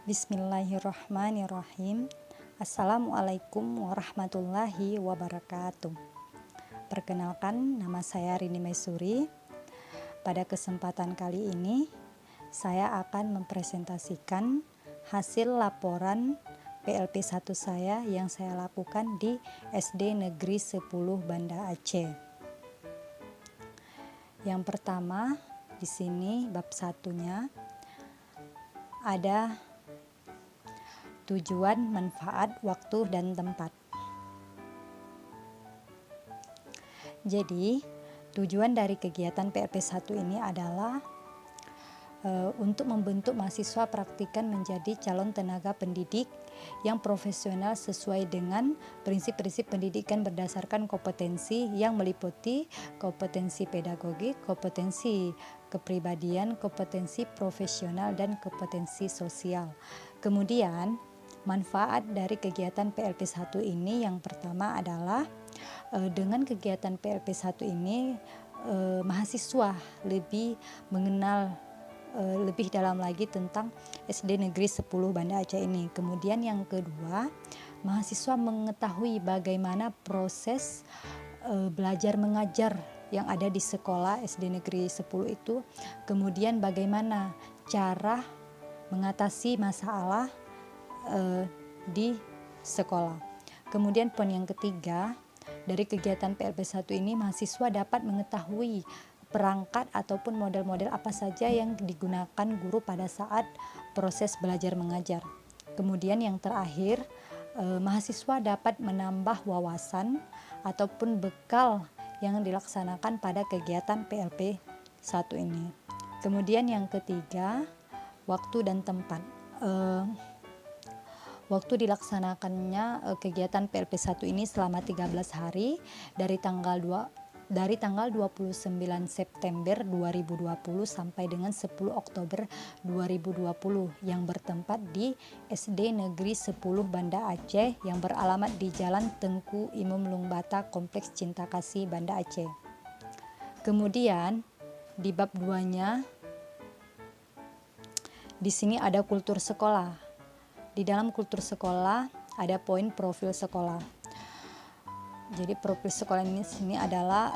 Bismillahirrahmanirrahim. Assalamualaikum warahmatullahi wabarakatuh. Perkenalkan, nama saya Rini Maisuri. Pada kesempatan kali ini, saya akan mempresentasikan hasil laporan PLP 1 saya yang saya lakukan di SD Negeri 10 Banda Aceh. Yang pertama, di sini bab satunya ada tujuan, manfaat, waktu, dan tempat. Jadi, tujuan dari kegiatan PLP 1 ini adalah untuk membentuk mahasiswa praktikan menjadi calon tenaga pendidik yang profesional sesuai dengan prinsip-prinsip pendidikan berdasarkan kompetensi yang meliputi kompetensi pedagogik, kompetensi kepribadian, kompetensi profesional, dan kompetensi sosial. Kemudian, manfaat dari kegiatan PLP 1 ini yang pertama adalah dengan kegiatan PLP 1 ini mahasiswa lebih mengenal lebih dalam lagi tentang SD Negeri 10 Banda Aceh ini. Kemudian yang kedua, mahasiswa mengetahui bagaimana proses belajar mengajar yang ada di sekolah SD Negeri 10 itu. Kemudian bagaimana cara mengatasi masalah di sekolah. Kemudian poin yang ketiga, dari kegiatan PLP 1 ini mahasiswa dapat mengetahui perangkat ataupun model-model apa saja yang digunakan guru pada saat proses belajar mengajar. Kemudian yang terakhir, mahasiswa dapat menambah wawasan ataupun bekal yang dilaksanakan pada kegiatan PLP 1 ini. Kemudian yang ketiga, waktu dan tempat. Waktu dilaksanakannya kegiatan PLP 1 ini selama 13 hari dari tanggal 29 September 2020 sampai dengan 10 Oktober 2020 yang bertempat di SD Negeri 10 Banda Aceh yang beralamat di Jalan Tengku Imam Lungbata, Kompleks Cinta Kasih, Banda Aceh. Kemudian di bab 2-nya di sini ada kultur sekolah. Di dalam kultur sekolah ada poin profil sekolah. Jadi profil sekolah ini sini adalah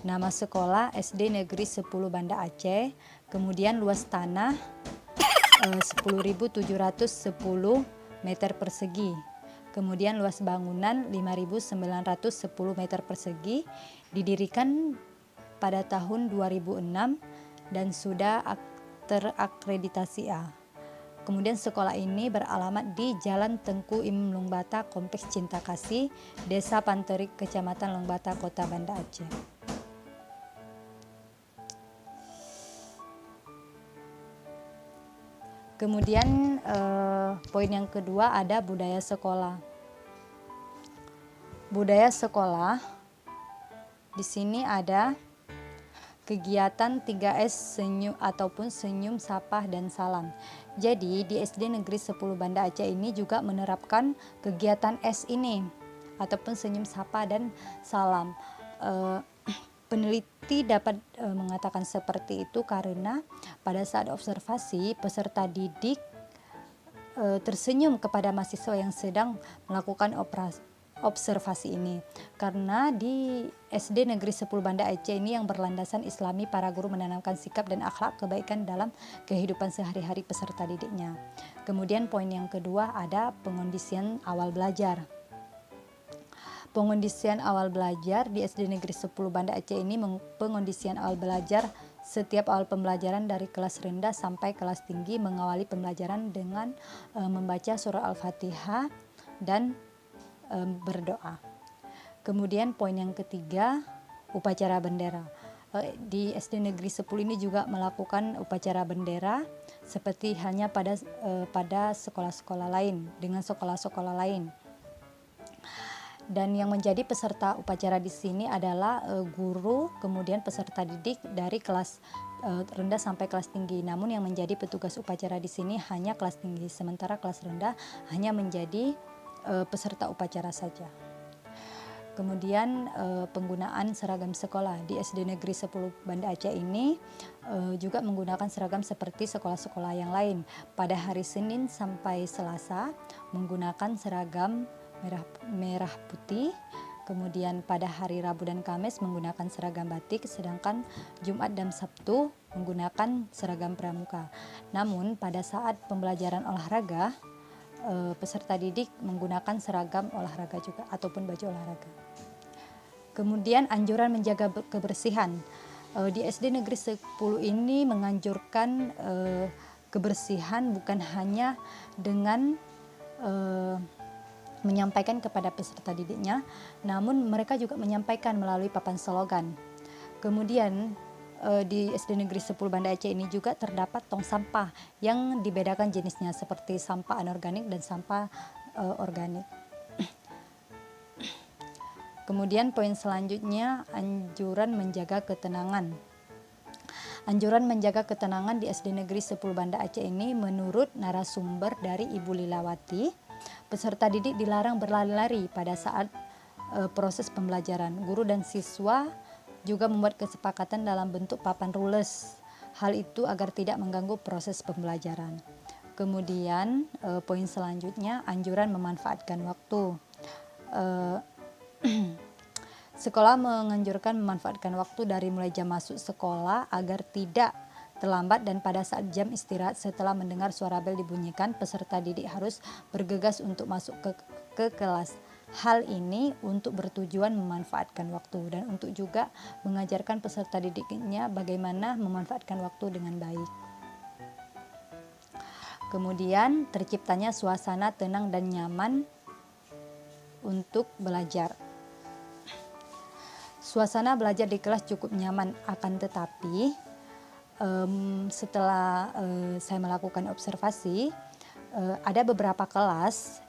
nama sekolah SD Negeri 10 Banda Aceh, kemudian luas tanah 10.710 meter persegi, kemudian luas bangunan 5.910 meter persegi, didirikan pada tahun 2006 dan sudah terakreditasi A. Kemudian sekolah ini beralamat di Jalan Tengku Imam Lungbata, Kompleks Cinta Kasih, Desa Panterik, Kecamatan Lungbata, Kota Banda Aceh. Kemudian poin yang kedua ada budaya sekolah. Budaya sekolah di sini ada kegiatan 3S senyum ataupun senyum, sapa, dan salam. Jadi di SD Negeri 10 Banda Aceh ini juga menerapkan kegiatan S ini ataupun senyum, sapa, dan salam. Peneliti dapat mengatakan seperti itu karena pada saat observasi peserta didik tersenyum kepada mahasiswa yang sedang melakukan observasi ini, karena di SD Negeri 10 Banda Aceh ini yang berlandasan Islami, para guru menanamkan sikap dan akhlak kebaikan dalam kehidupan sehari-hari peserta didiknya. Kemudian poin yang kedua ada pengondisian awal belajar. Pengondisian awal belajar di SD Negeri 10 Banda Aceh ini pengondisian awal belajar setiap awal pembelajaran dari kelas rendah sampai kelas tinggi mengawali pembelajaran dengan membaca surah Al-Fatihah dan berdoa. Kemudian poin yang ketiga, upacara bendera. Di SD Negeri 10 ini juga melakukan upacara bendera seperti hanya pada sekolah-sekolah lain dengan sekolah-sekolah lain. Dan yang menjadi peserta upacara di sini adalah guru, kemudian peserta didik dari kelas rendah sampai kelas tinggi. Namun yang menjadi petugas upacara di sini hanya kelas tinggi, sementara kelas rendah hanya menjadi peserta upacara saja. Kemudian penggunaan seragam sekolah di SD Negeri 10 Banda Aceh ini juga menggunakan seragam seperti sekolah-sekolah yang lain. Pada hari Senin sampai Selasa menggunakan seragam merah putih. Kemudian pada hari Rabu dan Kamis menggunakan seragam batik, sedangkan Jumat dan Sabtu menggunakan seragam pramuka. Namun pada saat pembelajaran olahraga, peserta didik menggunakan seragam olahraga juga ataupun baju olahraga. Kemudian anjuran menjaga kebersihan. Di SD Negeri 10 ini menganjurkan kebersihan bukan hanya dengan menyampaikan kepada peserta didiknya, namun mereka juga menyampaikan melalui papan slogan. Kemudian di SD Negeri 10 Banda Aceh ini juga terdapat tong sampah yang dibedakan jenisnya seperti sampah anorganik dan sampah organik. Kemudian poin selanjutnya, anjuran menjaga ketenangan. Anjuran menjaga ketenangan di SD Negeri 10 Banda Aceh ini menurut narasumber dari Ibu Lilawati, peserta didik dilarang berlari-lari pada saat proses pembelajaran. Guru dan siswa juga membuat kesepakatan dalam bentuk papan rules. Hal itu agar tidak mengganggu proses pembelajaran. Kemudian poin selanjutnya, anjuran memanfaatkan waktu. Sekolah menganjurkan memanfaatkan waktu dari mulai jam masuk sekolah agar tidak terlambat, dan pada saat jam istirahat setelah mendengar suara bel dibunyikan, peserta didik harus bergegas untuk masuk ke kelas. Hal ini untuk bertujuan memanfaatkan waktu dan untuk juga mengajarkan peserta didiknya bagaimana memanfaatkan waktu dengan baik. Kemudian terciptanya suasana tenang dan nyaman untuk belajar. Suasana belajar di kelas cukup nyaman, akan tetapi setelah saya melakukan observasi, ada beberapa kelas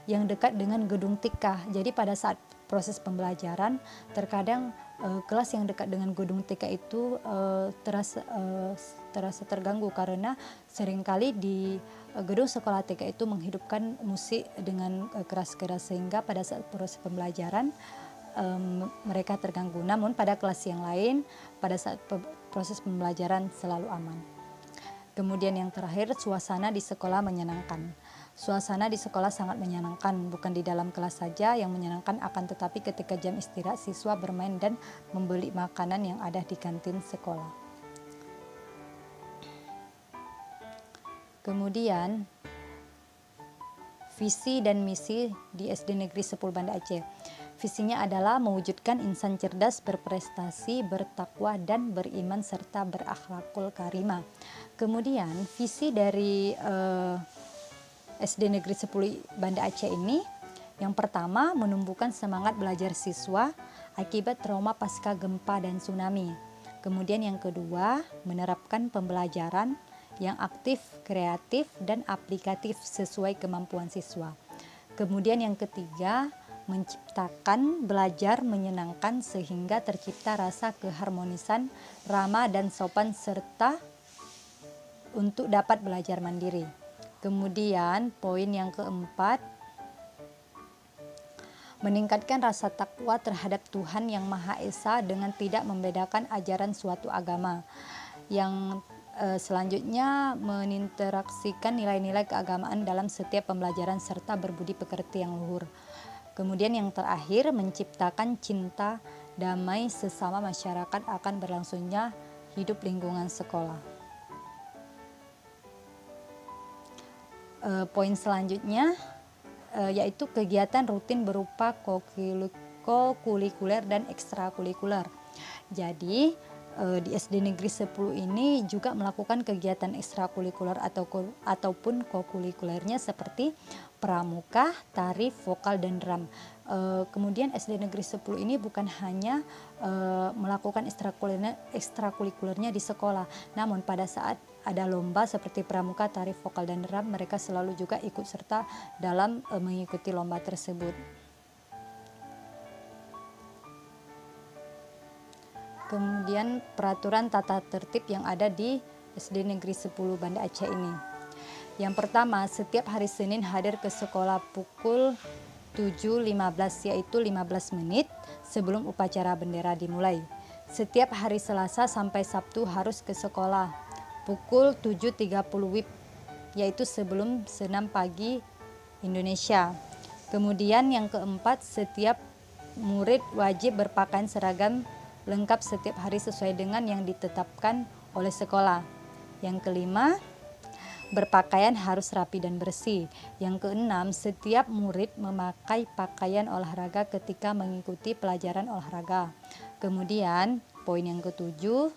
yang dekat dengan gedung TIKA. Jadi pada saat proses pembelajaran, terkadang kelas yang dekat dengan gedung TIKA itu terasa terganggu karena seringkali di gedung sekolah TIKA itu menghidupkan musik dengan keras-keras, sehingga pada saat proses pembelajaran mereka terganggu. Namun pada kelas yang lain, pada saat proses pembelajaran selalu aman. Kemudian yang terakhir, suasana di sekolah menyenangkan. Suasana di sekolah sangat menyenangkan, bukan di dalam kelas saja yang menyenangkan, akan tetapi ketika jam istirahat siswa bermain dan membeli makanan yang ada di kantin sekolah. Kemudian visi dan misi di SD Negeri 10 Banda Aceh. Visinya adalah mewujudkan insan cerdas, berprestasi, bertakwa, dan beriman serta berakhlakul karimah. Kemudian visi dari SD Negeri 10 Banda Aceh ini, yang pertama menumbuhkan semangat belajar siswa akibat trauma pasca gempa dan tsunami. Kemudian yang kedua, menerapkan pembelajaran yang aktif, kreatif, dan aplikatif sesuai kemampuan siswa. Kemudian yang ketiga, menciptakan belajar menyenangkan sehingga tercipta rasa keharmonisan, ramah dan sopan serta untuk dapat belajar mandiri. Kemudian poin yang keempat, meningkatkan rasa takwa terhadap Tuhan Yang Maha Esa dengan tidak membedakan ajaran suatu agama. Yang selanjutnya, meninteraksikan nilai-nilai keagamaan dalam setiap pembelajaran serta berbudi pekerti yang luhur. Kemudian yang terakhir, menciptakan cinta damai sesama masyarakat akan berlangsungnya hidup lingkungan sekolah. Poin selanjutnya yaitu kegiatan rutin berupa kokulikuler dan ekstrakurikuler. Jadi di SD Negeri 10 ini juga melakukan kegiatan ekstrakurikuler ataupun kokulikulernya seperti pramuka, tari, vokal, dan drum. Kemudian SD Negeri 10 ini bukan hanya melakukan ekstrakurikulernya di sekolah, namun pada saat ada lomba seperti pramuka, tari, vokal, dan drum, mereka selalu juga ikut serta dalam mengikuti lomba tersebut. Kemudian peraturan tata tertib yang ada di SD Negeri 10 Banda Aceh ini. Yang pertama, setiap hari Senin hadir ke sekolah pukul 7.15, yaitu 15 menit sebelum upacara bendera dimulai. Setiap hari Selasa sampai Sabtu harus ke sekolah pukul 7.30 WIB, yaitu sebelum senam pagi Indonesia. Kemudian yang keempat, setiap murid wajib berpakaian seragam lengkap setiap hari sesuai dengan yang ditetapkan oleh sekolah. Yang kelima, berpakaian harus rapi dan bersih. Yang keenam, setiap murid memakai pakaian olahraga ketika mengikuti pelajaran olahraga. Kemudian, poin yang ketujuh,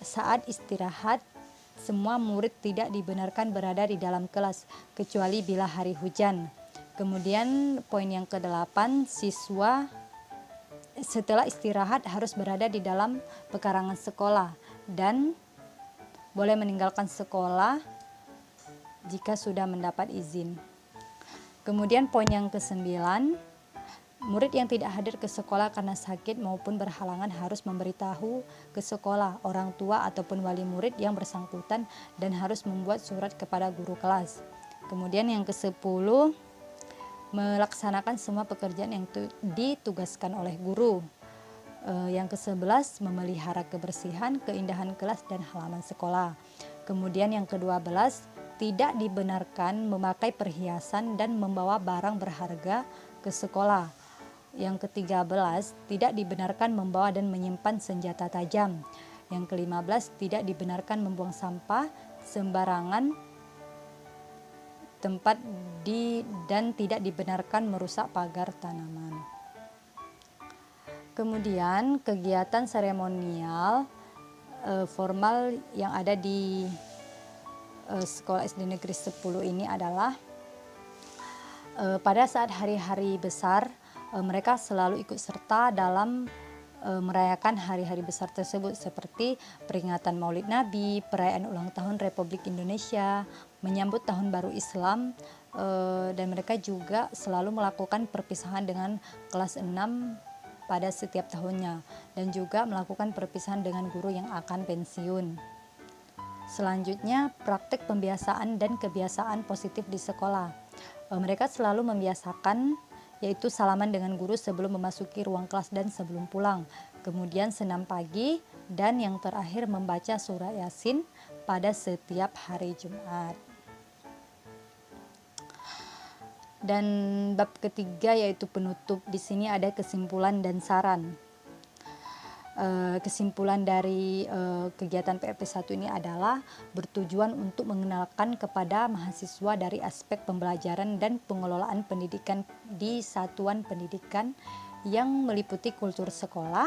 saat istirahat, semua murid tidak dibenarkan berada di dalam kelas, kecuali bila hari hujan. Kemudian, poin yang kedelapan, siswa setelah istirahat harus berada di dalam pekarangan sekolah dan boleh meninggalkan sekolah jika sudah mendapat izin. Kemudian poin yang kesembilan, murid yang tidak hadir ke sekolah karena sakit maupun berhalangan harus memberitahu ke sekolah, orang tua ataupun wali murid yang bersangkutan dan harus membuat surat kepada guru kelas. Kemudian yang ke-10, melaksanakan semua pekerjaan yang ditugaskan oleh guru. Yang ke-11, memelihara kebersihan, keindahan kelas dan halaman sekolah. Kemudian yang ke-12, tidak dibenarkan memakai perhiasan dan membawa barang berharga ke sekolah. Yang ke-13, tidak dibenarkan membawa dan menyimpan senjata tajam. Yang ke-15, tidak dibenarkan membuang sampah sembarangan tempat dan tidak dibenarkan merusak pagar tanaman. Kemudian kegiatan seremonial formal yang ada di sekolah SD Negeri 10 ini adalah pada saat hari-hari besar mereka selalu ikut serta dalam merayakan hari-hari besar tersebut seperti peringatan Maulid Nabi, perayaan ulang tahun Republik Indonesia, menyambut tahun baru Islam, dan mereka juga selalu melakukan perpisahan dengan kelas 6 pada setiap tahunnya dan juga melakukan perpisahan dengan guru yang akan pensiun. Selanjutnya, praktek pembiasaan dan kebiasaan positif di sekolah. Mereka selalu membiasakan yaitu salaman dengan guru sebelum memasuki ruang kelas dan sebelum pulang. Kemudian senam pagi dan yang terakhir membaca surah Yasin pada setiap hari Jumat. Dan bab ketiga yaitu penutup. Di sini ada kesimpulan dan saran. Kesimpulan dari kegiatan PRP 1 ini adalah bertujuan untuk mengenalkan kepada mahasiswa dari aspek pembelajaran dan pengelolaan pendidikan di satuan pendidikan yang meliputi kultur sekolah,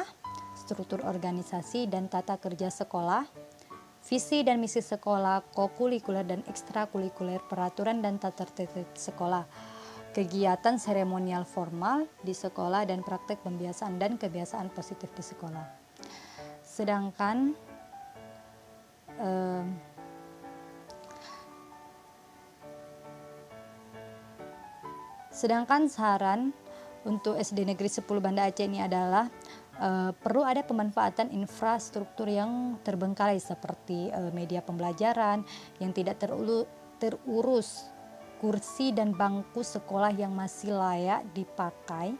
struktur organisasi dan tata kerja sekolah, visi dan misi sekolah, kokurikuler dan ekstrakurikuler, peraturan dan tata tertib sekolah, kegiatan seremonial formal di sekolah dan praktek pembiasaan dan kebiasaan positif di sekolah. Sedangkan saran untuk SD Negeri 10 Banda Aceh ini adalah perlu ada pemanfaatan infrastruktur yang terbengkalai seperti media pembelajaran yang tidak terurus, kursi dan bangku sekolah yang masih layak dipakai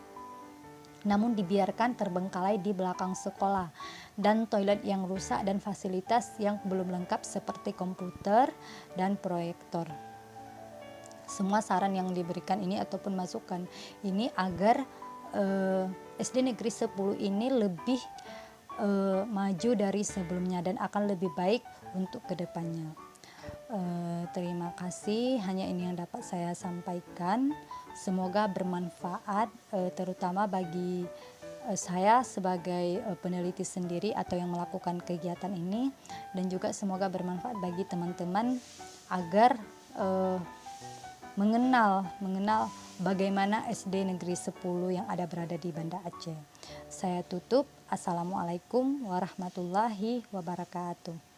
namun dibiarkan terbengkalai di belakang sekolah, dan toilet yang rusak dan fasilitas yang belum lengkap seperti komputer dan proyektor. Semua saran yang diberikan ini ataupun masukan ini agar SD Negeri 10 ini lebih maju dari sebelumnya dan akan lebih baik untuk kedepannya. Terima kasih, hanya ini yang dapat saya sampaikan. Semoga bermanfaat terutama bagi saya sebagai peneliti sendiri atau yang melakukan kegiatan ini, dan juga semoga bermanfaat bagi teman-teman agar mengenal bagaimana SD Negeri 10 yang ada berada di Banda Aceh. Saya tutup. Assalamualaikum warahmatullahi wabarakatuh.